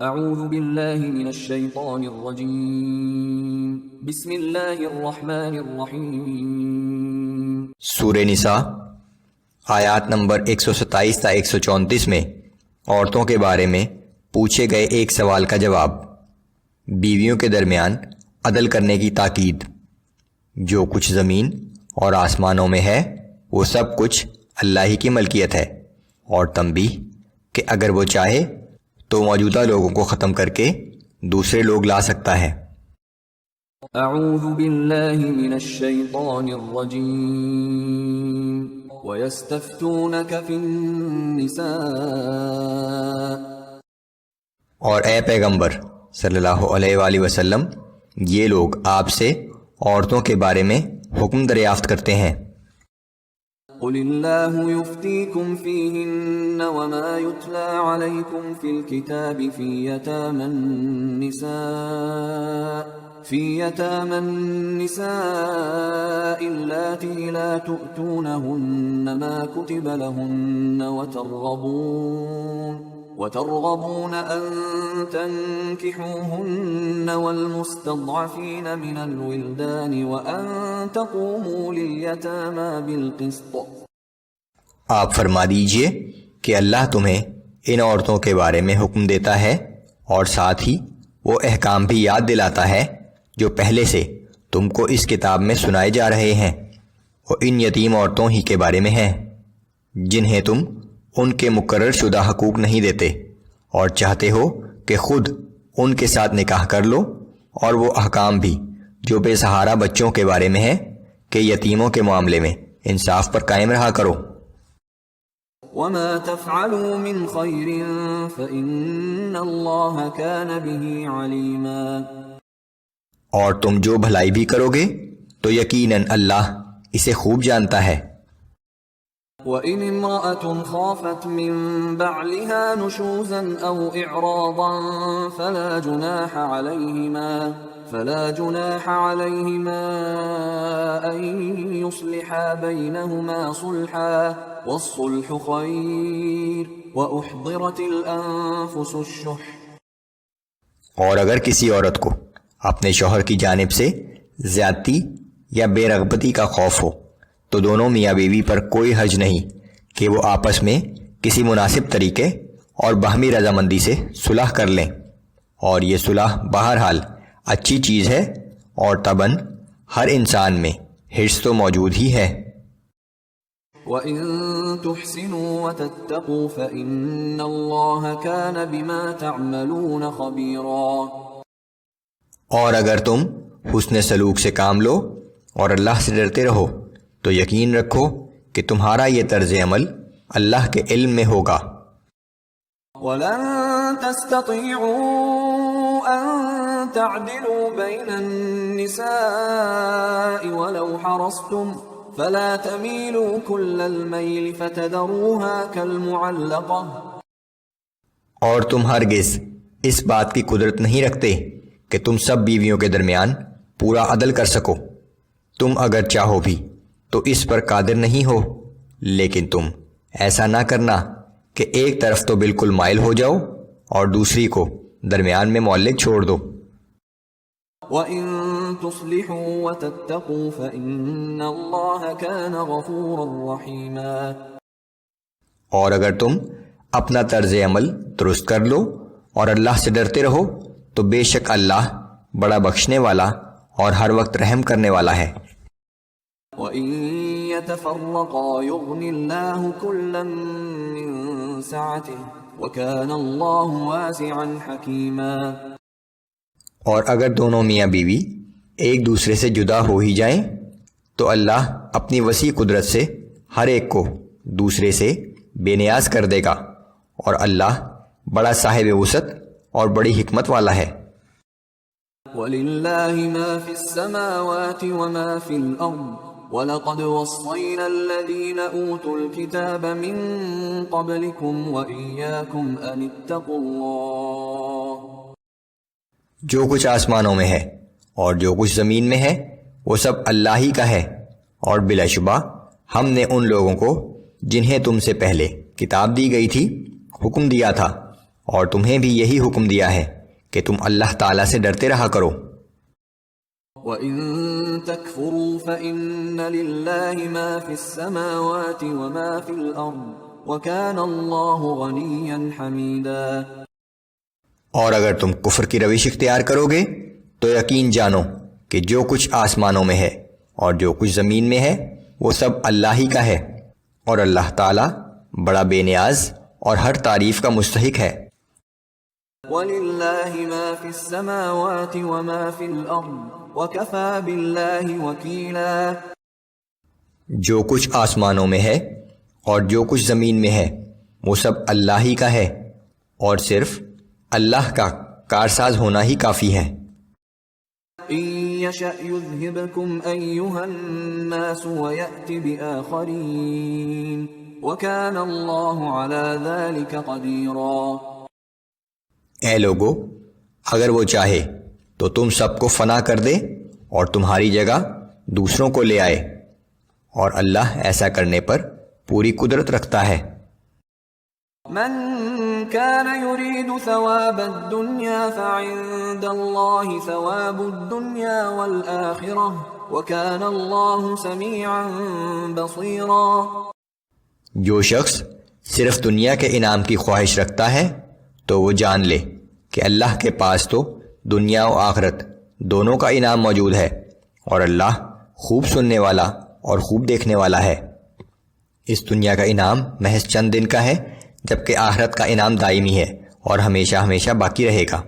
اعوذ باللہ من الشیطان الرجیم بسم اللہ الرحمن الرحیم۔ سورہ نساء آیات نمبر 127 تا 134 میں عورتوں کے بارے میں پوچھے گئے ایک سوال کا جواب، بیویوں کے درمیان عدل کرنے کی تاکید۔ جو کچھ زمین اور آسمانوں میں ہے وہ سب کچھ اللہ ہی کی ملکیت ہے، اور تنبیہ کہ اگر وہ چاہے تو موجودہ لوگوں کو ختم کر کے دوسرے لوگ لا سکتا ہے۔ اعوذ باللہ من الشیطان الرجیم وَيَسْتَفْتُونَكَ فِي النِّسَاءِ، اور اے پیغمبر صلی اللہ علیہ وآلہ وسلم، یہ لوگ آپ سے عورتوں کے بارے میں حکم دریافت کرتے ہیں۔ قل اللہ یفتیکم فیہن وما یتلی علیکم فی الکتاب فی یتامی النساء اللاتی لا تؤتونہن ما کتب لہن وترغبون ان تنکحوہن والمستضعفین من الولدان وان تقوموا لیتامی بالقسط۔ آپ فرما دیجئے کہ اللہ تمہیں ان عورتوں کے بارے میں حکم دیتا ہے، اور ساتھ ہی وہ احکام بھی یاد دلاتا ہے جو پہلے سے تم کو اس کتاب میں سنائے جا رہے ہیں۔ وہ ان یتیم عورتوں ہی کے بارے میں ہیں جنہیں تم ان کے مقرر شدہ حقوق نہیں دیتے، اور چاہتے ہو کہ خود ان کے ساتھ نکاح کر لو، اور وہ احکام بھی جو بے سہارا بچوں کے بارے میں ہے کہ یتیموں کے معاملے میں انصاف پر قائم رہا کرو۔ وما تفعلوا من خیر فإن اللہ کان بہ علیما، اور تم جو بھلائی بھی کرو گے تو یقیناً اللہ اسے خوب جانتا ہے۔ وَإِنِ امْرَأَةٌ خَافَتْ مِن بَعْلِهَا نُشُوزًا أَوْ إِعْرَاضًا فَلَا جُنَاحَ عَلَيْهِمَا أَن يُصْلِحَا بَيْنَهُمَا صُلْحًا وَالصُّلْحُ خَيْرٌ وَأُحْضِرَتِ الْأَنفُسُ الشُّحَّ۔ اور اگر کسی عورت کو اپنے شوہر کی جانب سے زیادتی یا بے رغبتی کا خوف ہو تو دونوں میاں بیوی پر کوئی حرج نہیں کہ وہ آپس میں کسی مناسب طریقے اور باہمی رضامندی سے صلح کر لیں، اور یہ صلح بہرحال اچھی چیز ہے، اور طبعاً ہر انسان میں حرص تو موجود ہی ہے۔ وَإِن تُحْسِنُوا وَتَتَّقُوا فَإِنَّ اللَّهَ كَانَ بِمَا تَعْمَلُونَ خَبِيرًا۔ اور اگر تم حسن سلوک سے کام لو اور اللہ سے ڈرتے رہو تو یقین رکھو کہ تمہارا یہ طرز عمل اللہ کے علم میں ہوگا۔ وَلَن تَسْتَطِيعُوا أَن تَعْدِلُوا بَيْنَ النِّسَاءِ وَلَوْ حَرَصْتُمْ فَلَا تَمِيلُوا كُلَّ الْمَيْلِ فَتَذَرُوهَا كَالْمُعَلَّقَةِ۔ اور تم ہرگز اس بات کی قدرت نہیں رکھتے کہ تم سب بیویوں کے درمیان پورا عدل کر سکو۔ تم اگر چاہو بھی تو اس پر قادر نہیں ہو، لیکن تم ایسا نہ کرنا کہ ایک طرف تو بالکل مائل ہو جاؤ اور دوسری کو درمیان میں معلق چھوڑ دو۔ وَإِن تُصْلِحُوا وَتَتَّقُوا فَإِنَّ اللَّهَ كَانَ غَفُورًا رَّحِيمًا۔ اور اگر تم اپنا طرز عمل درست کر لو اور اللہ سے ڈرتے رہو تو بے شک اللہ بڑا بخشنے والا اور ہر وقت رحم کرنے والا ہے۔ وَإِن يَتَفَرَّقَا يُغْنِ اللَّهُ كُلًّا مِّن سَعَتِهِ وَكَانَ اللَّهُ وَاسِعًا حَكِيمًا۔ اور اگر دونوں میاں بیوی ایک دوسرے سے جدا ہو ہی جائیں تو اللہ اپنی وسیع قدرت سے ہر ایک کو دوسرے سے بے نیاز کر دے گا، اور اللہ بڑا صاحب وسعت اور بڑی حکمت والا ہے۔ وَلِلَّهِ مَا فِي السَّمَاوَاتِ وَمَا فِي الْأَرْضِ وَلَقَدْ وَصَّيْنَا الَّذِينَ أُوتُوا الْكِتَابَ مِن قَبْلِكُمْ وَإِيَّاكُمْ أَنِ اتَّقُوا اللَّهَ۔ جو کچھ آسمانوں میں ہے اور جو کچھ زمین میں ہے وہ سب اللہ ہی کا ہے، اور بلا شبہ ہم نے ان لوگوں کو جنہیں تم سے پہلے کتاب دی گئی تھی حکم دیا تھا اور تمہیں بھی یہی حکم دیا ہے کہ تم اللہ تعالیٰ سے ڈرتے رہا کرو۔ وَإِن تَكْفُرُوا فَإِنَّ لِلَّهِ مَا فِي السَّمَاوَاتِ وَمَا فِي الْأَرْضِ وَكَانَ اللَّهُ غَنِيًّا حَمِيدًا۔ اور اگر تم کفر کی روش اختیار کرو گے تو یقین جانو کہ جو کچھ آسمانوں میں ہے اور جو کچھ زمین میں ہے وہ سب اللہ ہی کا ہے، اور اللہ تعالیٰ بڑا بے نیاز اور ہر تعریف کا مستحق ہے۔ وَلِلَّهِ مَا فِي السَّمَاوَاتِ وَمَا فِي الْأَرْضِ وَكَفَى بِاللَّهِ وَكِيلًا۔ جو کچھ آسمانوں میں ہے اور جو کچھ زمین میں ہے وہ سب اللہ ہی کا ہے، اور صرف اللہ کا کارساز ہونا ہی کافی ہے۔ إِن يَشَأْ يُذْهِبْكُمْ أَيُّهَا النَّاسُ وَيَأْتِ بِآخَرِينَ وَكَانَ اللَّهُ عَلَى ذَلِكَ قَدِيرًا۔ اے لوگو، اگر وہ چاہے تو تم سب کو فنا کر دے اور تمہاری جگہ دوسروں کو لے آئے، اور اللہ ایسا کرنے پر پوری قدرت رکھتا ہے۔ من كان يريد ثواب الدنيا فعند الله ثواب الدنيا والآخرة وكان الله سميعا بصيرا۔ جو شخص صرف دنیا کے انعام کی خواہش رکھتا ہے تو وہ جان لے کہ اللہ کے پاس تو دنیا و آخرت دونوں کا انعام موجود ہے، اور اللہ خوب سننے والا اور خوب دیکھنے والا ہے۔ اس دنیا کا انعام محض چند دن کا ہے، جبکہ آخرت کا انعام دائمی ہے اور ہمیشہ ہمیشہ باقی رہے گا۔